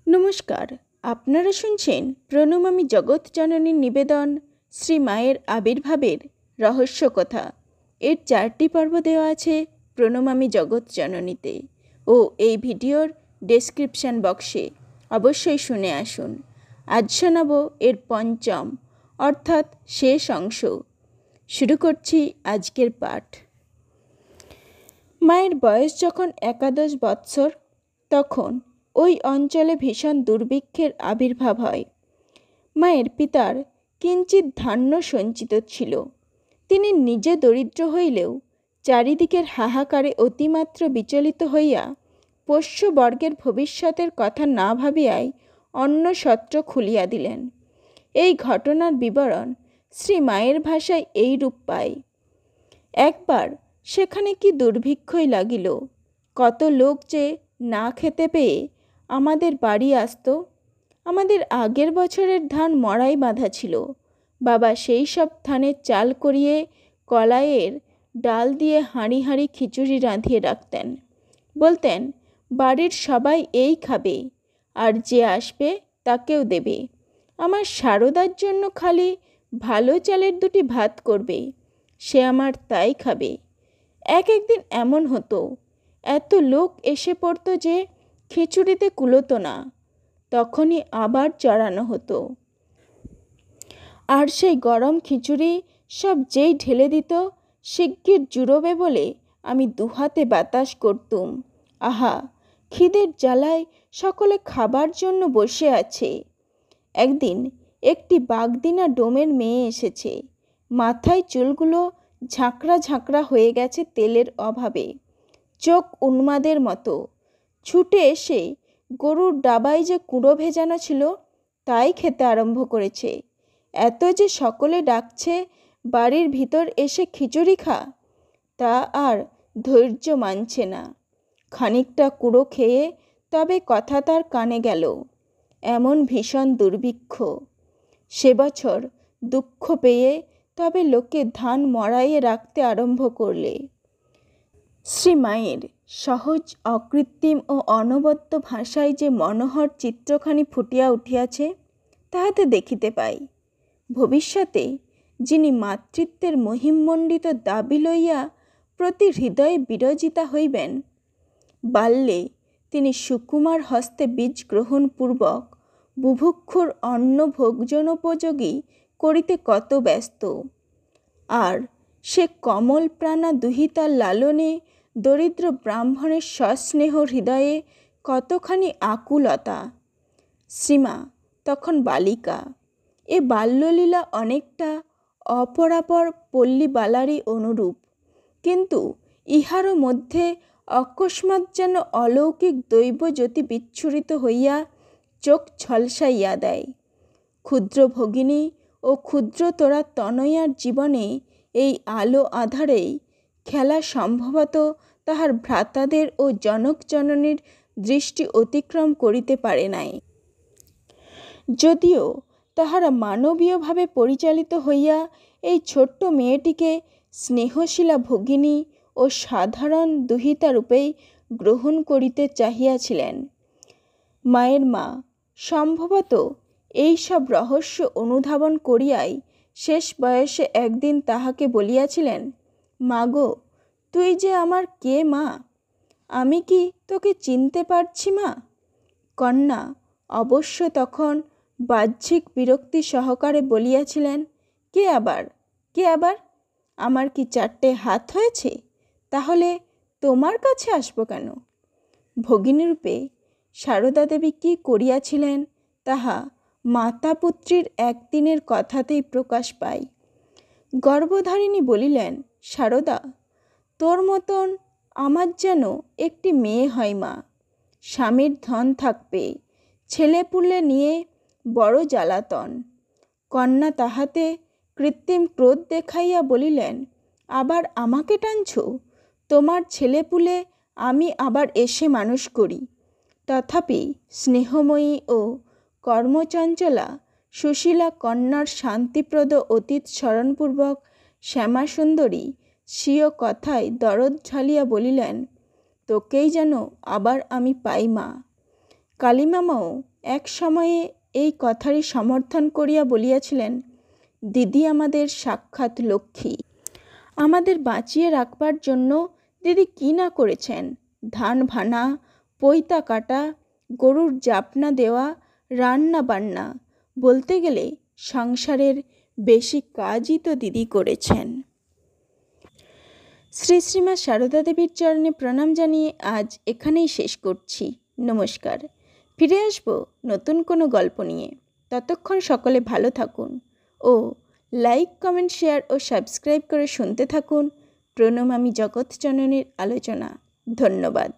নমস্কার, আপনারা শুনছেন প্রণমামী জগৎ জননীর নিবেদন শ্রী মায়ের আবির্ভাবের রহস্য কথা। এর 4টি পর্ব দেওয়া আছে প্রণমামী জগৎ জননীতে ও এই ভিডিওর ডেসক্রিপশন বক্সে, অবশ্যই শুনে আসুন। আজ শোনাব এর 5ম অর্থাৎ শেষ অংশ। শুরু করছি আজকের পাঠ। মায়ের বয়স যখন 11 বৎসর, তখন ওই অঞ্চলে ভীষণ দুর্ভিক্ষের আবির্ভাব হয়। মায়ের পিতার কিঞ্চিৎ ধান্য সঞ্চিত ছিল। তিনি নিজে দরিদ্র হইলেও চারিদিকের হাহাকারে অতিমাত্র বিচলিত হইয়া পোষ্যবর্গের ভবিষ্যতের কথা না ভাবিয়াই অন্নসত্র খুলিয়া দিলেন। এই ঘটনার বিবরণ শ্রী মায়ের ভাষায় এইরূপ পাই। একবার সেখানে কি দুর্ভিক্ষই লাগিল। কত লোক যে না খেতে পেয়ে আমাদের বাড়ি আসত। আমাদের আগের বছরের ধান মড়াই বাঁধা ছিল। বাবা সেই সব ধানের চাল করিয়ে কলাইয়ের ডাল দিয়ে হাঁড়ি হাঁড়ি খিচুড়ি রাঁধিয়ে রাখতেন। বলতেন, বাড়ির সবাই এই খাবে, আর যে আসবে তাকেও দেবে। আমার সারদার জন্য খালি ভালো চালের 2টি ভাত করবে, সে আমার তাই খাবে। একদিন এমন হতো, এত লোক এসে পড়তো যে খিচুড়িতে কুলোতো না। তখনই আবার চড়ানো হতো, আর সেই গরম খিচুড়ি সব যেই ঢেলে দিত, শিগগির জুড়োবে বলে আমি দুহাতে বাতাস করতুম। আহা, খিদের জ্বালায় সকলে খাবার জন্য বসে আছে। একদিন একটি বাগদিনা ডোমের মেয়ে এসেছে। মাথায় চুলগুলো ঝাঁকড়া ঝাঁকড়া হয়ে গেছে তেলের অভাবে, চোখ উন্মাদের মতো। ছুটে এসে গরুর ডাবায় যে কুঁড়ো ভেজানো ছিল তাই খেতে আরম্ভ করেছে। এত যে সকলে ডাকছে বাড়ির ভিতর এসে খিচুড়ি খা, তা আর ধৈর্য মানছে না। খানিকটা কুঁড়ো খেয়ে তবে কথা তার কানে গেল। এমন ভীষণ দুর্ভিক্ষ। সে বছর দুঃখ পেয়ে তবে লোকে ধান মড়াইয়ে রাখতে আরম্ভ করলে। শ্রী মায়ের সহজ, অকৃত্রিম ও অনবদ্য ভাষায় যে মনোহর চিত্রখানি ফুটিয়া উঠিয়াছে, তাহাতে দেখিতে পাই, ভবিষ্যতে যিনি মাতৃত্বের মহিমমণ্ডিত দাবি লইয়া প্রতি হৃদয়ে বিরজিতা হইবেন, বাল্যে তিনি সুকুমার হস্তে বীজ গ্রহণপূর্বক বুভুক্ষুর অন্ন ভোজনোপযোগী করিতে কত ব্যস্ত, আর সে কমল প্রাণা দুহিতার লালনে দরিদ্র ব্রাহ্মণের সস্নেহ হৃদয়ে কতখানি আকুলতা। শ্রীমা তখন বালিকা। এ বাল্যলীলা অনেকটা অপরাপর পল্লীবালারই অনুরূপ, কিন্তু ইহারও মধ্যে অকস্মাৎ যেন অলৌকিক দৈবজ্যোতি বিচ্ছুরিত হইয়া চোখ ঝলসাইয়া দেয়। ক্ষুদ্র ভগিনী ও ক্ষুদ্রতরা তনয়ার জীবনে এই আলো আধারেই খেলা সম্ভবত তাহার ভ্রাতাদের ও জনক জননীর দৃষ্টি অতিক্রম করিতে পারে নাই। যদিও তাহারা মানবীয়ভাবে পরিচালিত হইয়া এই ছোট্ট মেয়েটিকে স্নেহশীলা ভগিনী ও সাধারণ দুহিতা রূপেই গ্রহণ করিতে চাহিয়াছিলেন। মায়ের মা সম্ভবত এই সব রহস্য অনুধাবন করিয়াই শেষ বয়সে একদিন তাহাকে বলিয়াছিলেন, মাগো, তুই যে আমার কে মা? আমি কি তোকে চিনতে পারছি মা? কন্যা অবশ্য তখন বাহ্যিক বিরক্তি সহকারে বলিয়াছিলেন, কে আবার, কে আবার? আমার কি 4টে হাত হয়েছে? তাহলে তোমার কাছে আসবো কেন? ভগিনীরূপে সারদা দেবী কী করিয়াছিলেন তাহা মাতা পুত্রীর একদিনের কথাতেই প্রকাশ পায়। গর্ভধারিণী বলিলেন, সারদা, তোর মতন আমার যেন একটি মেয়ে হয় মা। স্বামীর ধন থাকবে, ছেলেপুলে নিয়ে বড় জ্বালাতন। কন্যা তাহাতে কৃত্রিম ক্রোধ দেখাইয়া বলিলেন, আবার আমাকে টানছ? তোমার ছেলেপুলে আমি আবার এসে মানুষ করি। তথাপি স্নেহময়ী ও কর্মচঞ্চলা সুশীলা কন্যার শান্তিপ্রদ অতীত স্মরণপূর্বক শ্যামাসুন্দরী স্বীয় কথায় দরদ ঢালিয়া বলিলেন, তোকেই যেন আবার আমি পাই মা। কালীমামাও এক সময়ে এই কথারই সমর্থন করিয়া বলিয়াছিলেন, দিদি আমাদের সাক্ষাৎ লক্ষ্মী। আমাদের বাঁচিয়ে রাখবার জন্য দিদি কী না করেছেন। ধান ভানা, পৈতা কাটা, গরুর জাপনা দেওয়া, রান্না বান্না, বলতে গেলে সংসারের বেশি কাজই তো দিদি করেছেন। শ্রী শ্রীমা সারদা দেবীর চরণে প্রণাম জানিয়ে আজ এখানেই শেষ করছি। নমস্কার। ফিরে আসব নতুন কোনো গল্প নিয়ে। ততক্ষণ সকলে ভালো থাকুন ও লাইক, কমেন্ট, শেয়ার ও সাবস্ক্রাইব করে শুনতে থাকুন প্রণমামী জগৎজননীর আলোচনা। ধন্যবাদ।